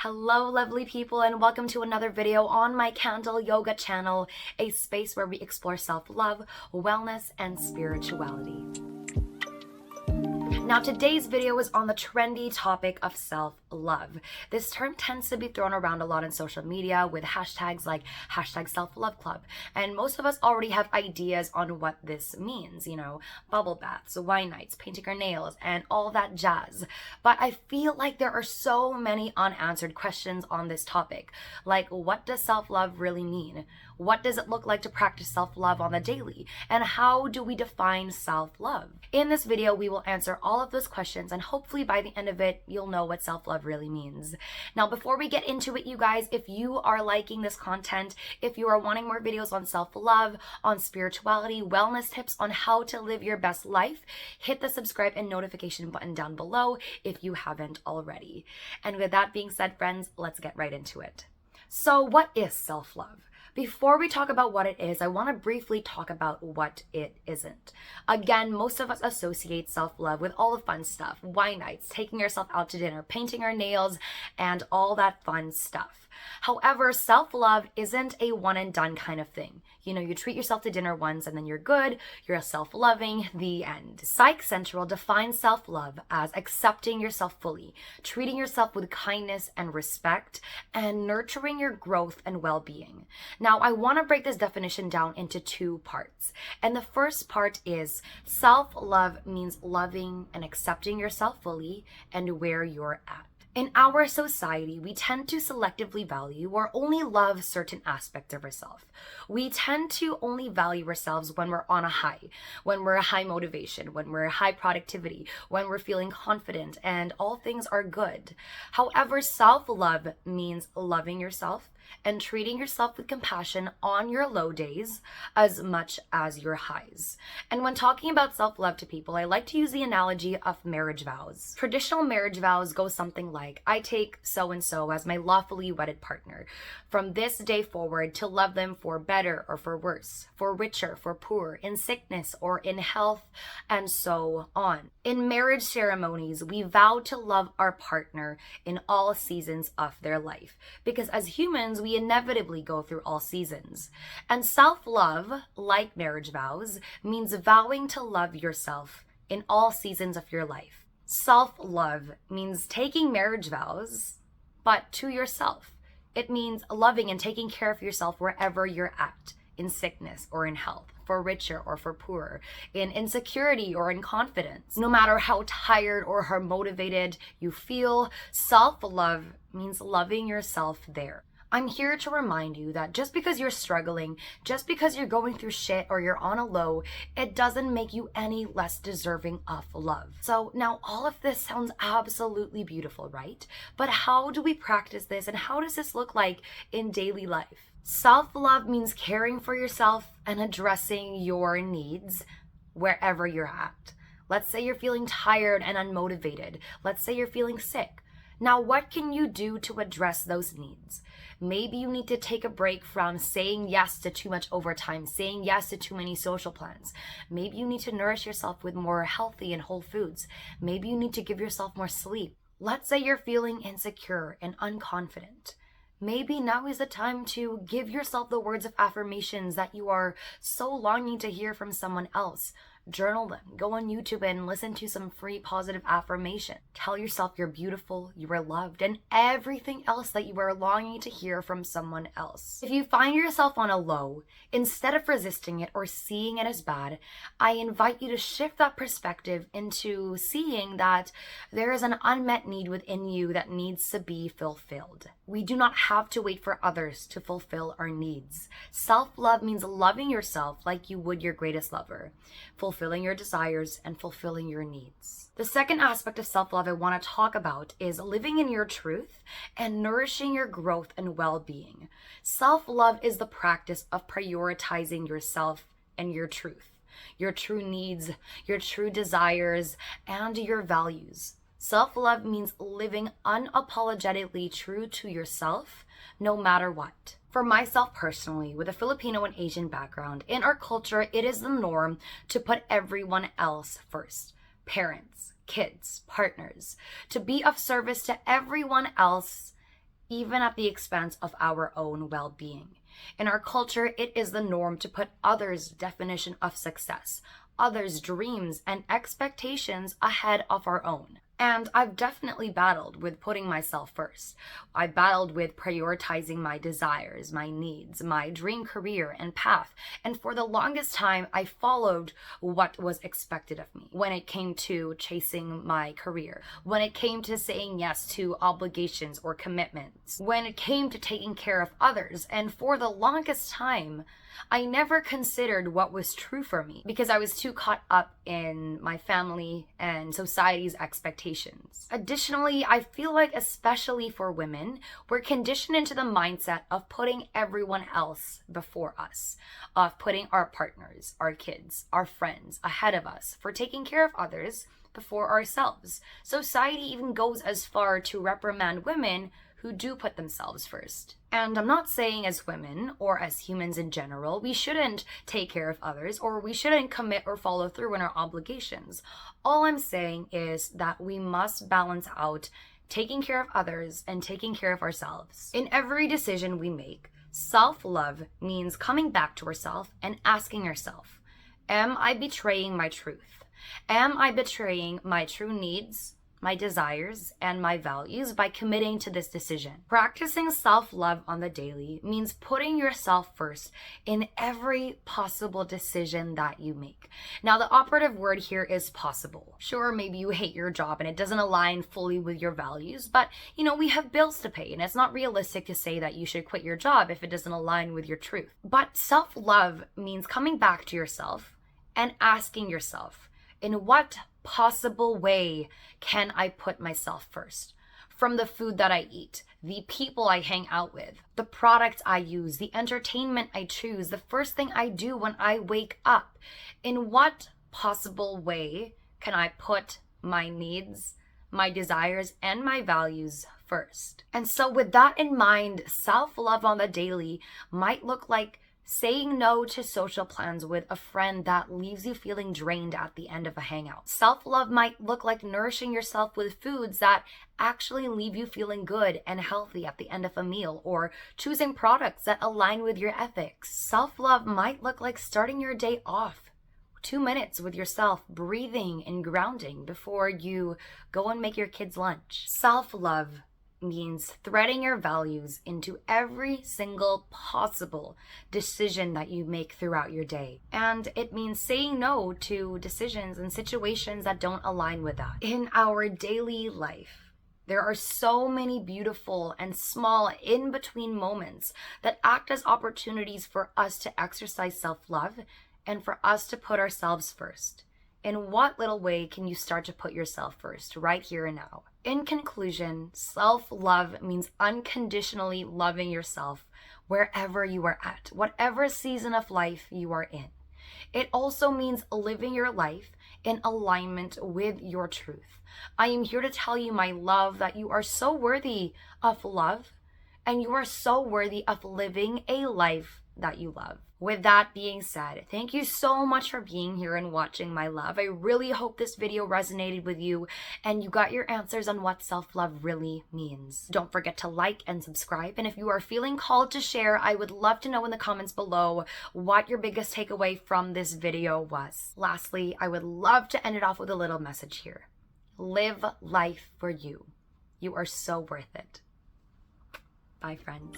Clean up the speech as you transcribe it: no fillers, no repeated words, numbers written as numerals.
Hello lovely people, and welcome to another video on my Candle Yoga channel, a space where we explore self-love, wellness, and spirituality. Now today's video is on the trendy topic of self-love. This term tends to be thrown around a lot on social media with hashtags like hashtag self-love club. And most of us already have ideas on what this means, bubble baths, wine nights, painting our nails, and all that jazz. But I feel like there are so many unanswered questions on this topic. Like, what does self-love really mean? What does it look like to practice self-love on the daily? And how do we define self-love? In this video, we will answer all of those questions, and hopefully by the end of it, you'll know what self-love really means. Now, before we get into it, you guys, if you are liking this content, if you are wanting more videos on self-love, on spirituality, wellness tips, on how to live your best life, hit the subscribe and notification button down below if you haven't already. And with that being said, friends, let's get right into it. So what is self-love? Before we talk about what it is, I want to briefly talk about what it isn't. Again, most of us associate self-love with all the fun stuff, wine nights, taking yourself out to dinner, painting our nails, and all that fun stuff. However, self-love isn't a one and done kind of thing. You treat yourself to dinner once and then you're good, you're self-loving, the end. Psych Central defines self-love as accepting yourself fully, treating yourself with kindness and respect, and nurturing your growth and well-being. Now, I want to break this definition down into two parts. And the first part is self-love means loving and accepting yourself fully and where you're at. In our society, we tend to selectively value or only love certain aspects of ourselves. We tend to only value ourselves when we're on a high, when we're high motivation, when we're high productivity, when we're feeling confident and all things are good. However, self-love means loving yourself and treating yourself with compassion on your low days as much as your highs. And when talking about self-love to people, I like to use the analogy of marriage vows. Traditional marriage vows go something like, I take so-and-so as my lawfully wedded partner from this day forward to love them for better or for worse, for richer, for poor, in sickness or in health, and so on. In marriage ceremonies, we vow to love our partner in all seasons of their life, because as humans, we inevitably go through all seasons. And self-love, like marriage vows, means vowing to love yourself in all seasons of your life. Self-love means taking marriage vows, but to yourself. It means loving and taking care of yourself wherever you're at, in sickness or in health, for richer or for poorer, in insecurity or in confidence. No matter how tired or how motivated you feel, self-love means loving yourself there. I'm here to remind you that just because you're struggling, just because you're going through shit or you're on a low, it doesn't make you any less deserving of love. So now all of this sounds absolutely beautiful, right? But how do we practice this, and how does this look like in daily life? Self-love means caring for yourself and addressing your needs wherever you're at. Let's say you're feeling tired and unmotivated. Let's say you're feeling sick. Now, what can you do to address those needs? Maybe you need to take a break from saying yes to too much overtime, saying yes to too many social plans. Maybe you need to nourish yourself with more healthy and whole foods. Maybe you need to give yourself more sleep. Let's say you're feeling insecure and unconfident. Maybe now is the time to give yourself the words of affirmations that you are so longing to hear from someone else. Journal them. Go on YouTube and listen to some free positive affirmation. Tell yourself you're beautiful, you are loved, and everything else that you are longing to hear from someone else. If you find yourself on a low, instead of resisting it or seeing it as bad, I invite you to shift that perspective into seeing that there is an unmet need within you that needs to be fulfilled. We do not have to wait for others to fulfill our needs. Self-love means loving yourself like you would your greatest lover, fulfilling your desires and fulfilling your needs. The second aspect of self-love I want to talk about is living in your truth and nourishing your growth and well-being. Self-love is the practice of prioritizing yourself and your true needs, your true desires, and your values. Self-love means living unapologetically true to yourself, no matter what. For myself personally, with a Filipino and Asian background, in our culture, it is the norm to put everyone else first. Parents, kids, partners, to be of service to everyone else even at the expense of our own well-being. In our culture, it is the norm to put others' definition of success, others' dreams and expectations ahead of our own. And I've definitely battled with putting myself first. I battled with prioritizing my desires, my needs, my dream career and path. And for the longest time, I followed what was expected of me when it came to chasing my career, when it came to saying yes to obligations or commitments, when it came to taking care of others. And for the longest time, I never considered what was true for me because I was too caught up in my family and society's expectations. Additionally, I feel like, especially for women, we're conditioned into the mindset of putting everyone else before us, of putting our partners, our kids, our friends ahead of us, for taking care of others before ourselves. Society even goes as far to reprimand women who do put themselves first. And I'm not saying as women or as humans in general, we shouldn't take care of others or we shouldn't commit or follow through on our obligations. All I'm saying is that we must balance out taking care of others and taking care of ourselves. In every decision we make, self-love means coming back to ourselves and asking yourself, am I betraying my truth? Am I betraying my true needs, my desires, and my values by committing to this decision? Practicing self-love on the daily means putting yourself first in every possible decision that you make. Now, the operative word here is possible. Sure, maybe you hate your job and it doesn't align fully with your values, but we have bills to pay and it's not realistic to say that you should quit your job if it doesn't align with your truth. But self-love means coming back to yourself and asking yourself, in what possible way can I put myself first? From the food that I eat, the people I hang out with, the products I use, the entertainment I choose, the first thing I do when I wake up. In what possible way can I put my needs, my desires, and my values first? And so with that in mind, self-love on the daily might look like saying no to social plans with a friend that leaves you feeling drained at the end of a hangout. Self-love might look like nourishing yourself with foods that actually leave you feeling good and healthy at the end of a meal, or choosing products that align with your ethics. Self-love might look like starting your day off 2 minutes with yourself, breathing and grounding before you go and make your kids lunch. Self-love means threading your values into every single possible decision that you make throughout your day. And it means saying no to decisions and situations that don't align with that. In our daily life, there are so many beautiful and small in-between moments that act as opportunities for us to exercise self-love and for us to put ourselves first. In what little way can you start to put yourself first right here and now? In conclusion, self-love means unconditionally loving yourself wherever you are at, whatever season of life you are in. It also means living your life in alignment with your truth. I am here to tell you, my love, that you are so worthy of love and you are so worthy of living a life that you love. With that being said, thank you so much for being here and watching, my love. I really hope this video resonated with you and you got your answers on what self-love really means. Don't forget to like and subscribe. And if you are feeling called to share, I would love to know in the comments below what your biggest takeaway from this video was. Lastly, I would love to end it off with a little message here. Live life for you. You are so worth it. Bye, friends.